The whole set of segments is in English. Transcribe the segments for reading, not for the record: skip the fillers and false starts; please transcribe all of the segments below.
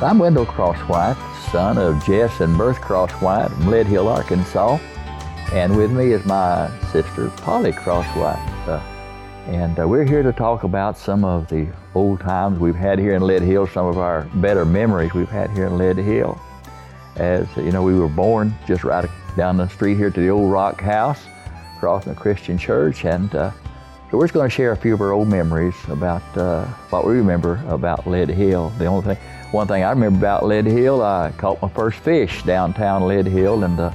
I'm Wendell Crosswhite, son of Jess and Berth Crosswhite from Lead Hill, Arkansas. And with me is my sister, Polly Crosswhite. And we're here to talk about some of the old times we've had here in Lead Hill, some of our better memories we've had here in Lead Hill. As you know, we were born just right down the street here to the old rock house, across from the Christian church. And so we're just going to share a few of our old memories about what we remember about Lead Hill. One thing I remember about Lead Hill, I caught my first fish downtown Lead Hill in the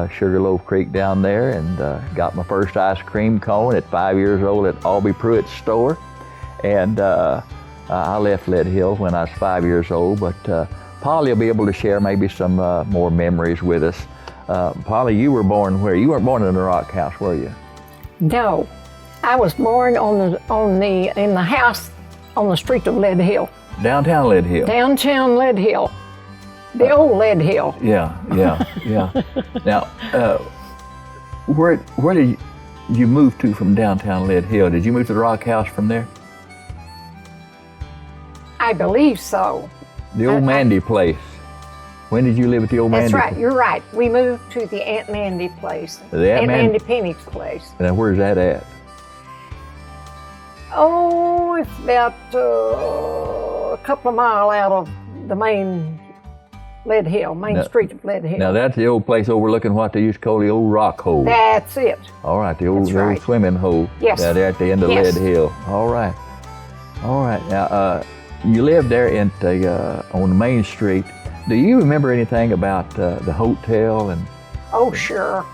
Sugarloaf Creek down there, and got my first ice cream cone at 5 years old at Albie Pruitt's store. And I left Lead Hill when I was 5 years old, but Polly will be able to share maybe some more memories with us. Polly, you were born where? You weren't born in the rock house, were you? No, I was born in the house on the street of Lead Hill. Downtown Lead Hill? Downtown Lead Hill. The old Lead Hill. Yeah. Now, where did you move to from downtown Lead Hill? Did you move to the rock house from there? I believe so. The old Mandy place. When did you live at the old Mandy? That's right, you're right. We moved to the Aunt Mandy place. The Aunt Mandy Penny's place. Now, where's that at? Oh, it's about a couple of miles out of the main Lead Hill, main street of Lead Hill. Now that's the old place overlooking what they used to call the old rock hole. That's it. All right, the old swimming hole. Yes. There at the end of Lead Hill. All right. Now, you lived there on the main street. Do you remember anything about the hotel and? Oh, sure.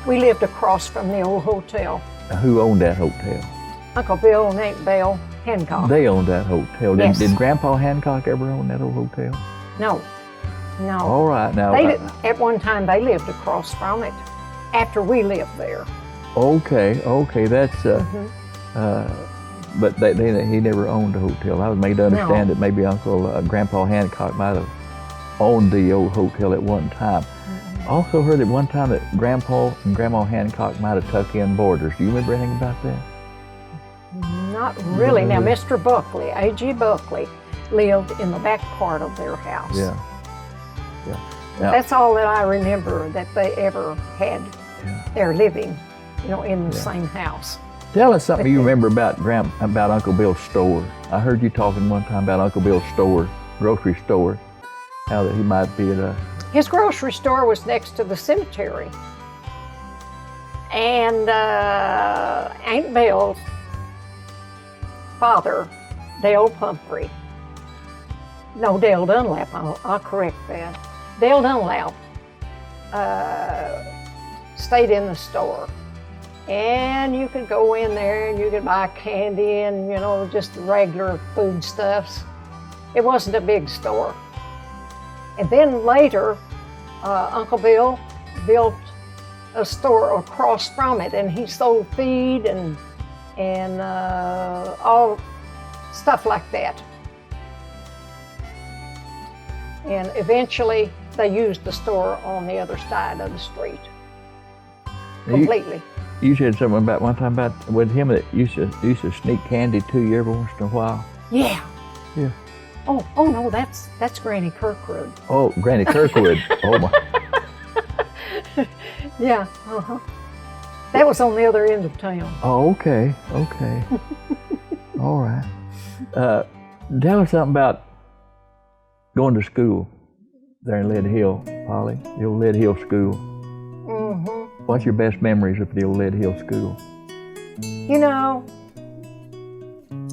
We lived across from the old hotel. Who owned that hotel? Uncle Bill and Aunt Belle Hancock. They owned that hotel. Yes. Did Grandpa Hancock ever own that old hotel? No. All right, now. At one time they lived across from it, after we lived there. Okay, that's. But he never owned a hotel. I was made to understand that maybe Grandpa Hancock might have owned the old hotel at one time. I also heard at one time that Grandpa and Grandma Hancock might have tucked in boarders. Do you remember anything about that? Not really. Now, Mr. Buckley, A.G. Buckley, lived in the back part of their house. Yeah. Now, that's all that I remember that they ever had their living, in the same house. Tell us something you remember about Uncle Bill's store. I heard you talking one time about Uncle Bill's store, grocery store, how that he might be at a... His grocery store was next to the cemetery. And Aunt Bill's father, Dale Pumphrey, no, Dale Dunlap, I'll correct that. Dale Dunlap stayed in the store. And you could go in there and you could buy candy and, just the regular foodstuffs. It wasn't a big store. And then later, Uncle Bill built a store across from it, and he sold feed and all stuff like that. And eventually, they used the store on the other side of the street completely. You said something about one time about with him that used to sneak candy to you every once in a while. Yeah. Yeah. Oh no, that's Granny Kirkwood. Oh, Granny Kirkwood. Oh my. Yeah. That was on the other end of town. Oh, okay. All right. Tell us something about going to school there in Lead Hill, Polly, the old Lead Hill school. Mm-hmm. What's your best memories of the old Lead Hill school?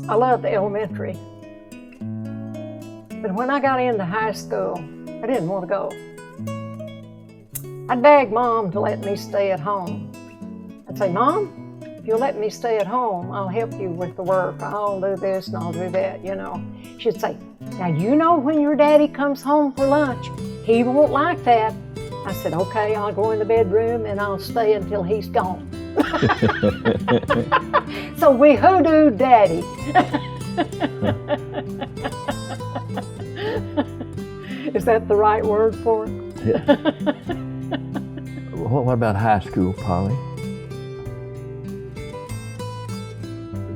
I loved the elementary. But when I got into high school, I didn't want to go. I'd beg Mom to let me stay at home. I'd say, Mom, if you'll let me stay at home, I'll help you with the work. I'll do this and I'll do that, She'd say, now when your daddy comes home for lunch, he won't like that. I said, okay, I'll go in the bedroom and I'll stay until he's gone. So we hoodooed Daddy. Is that the right word for it? Yeah. What about high school, Polly?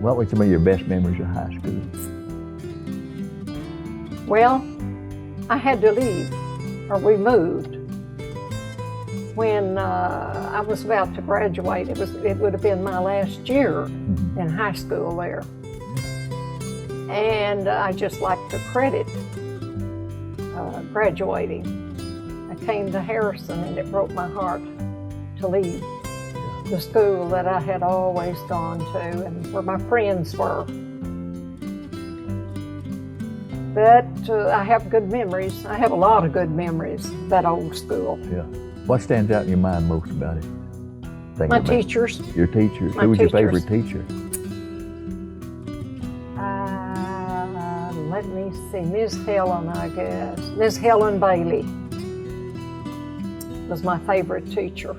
What were some of your best memories of high school? Well, I had to leave, or we moved. When I was about to graduate, it would have been my last year in high school there. And I just liked the credit graduating. I came to Harrison, and it broke my heart to leave the school that I had always gone to and where my friends were. But I have good memories. I have a lot of good memories of that old school. Yeah. What stands out in your mind most about it? My teachers. Your teachers. My Who was teachers. your favorite teacher? Let me see, Miss Helen, I guess. Miss Helen Bailey was my favorite teacher.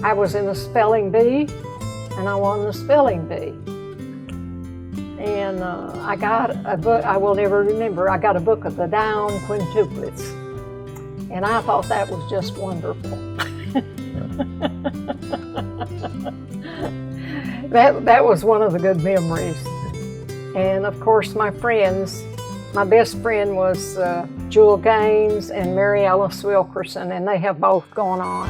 I was in the spelling bee, and I won the spelling bee. And I got a book, I will never remember, I got a book of the down quintuplets. And I thought that was just wonderful. That was one of the good memories. And of course, my friends, my best friend was Jewel Gaines and Mary Alice Wilkerson, and they have both gone on.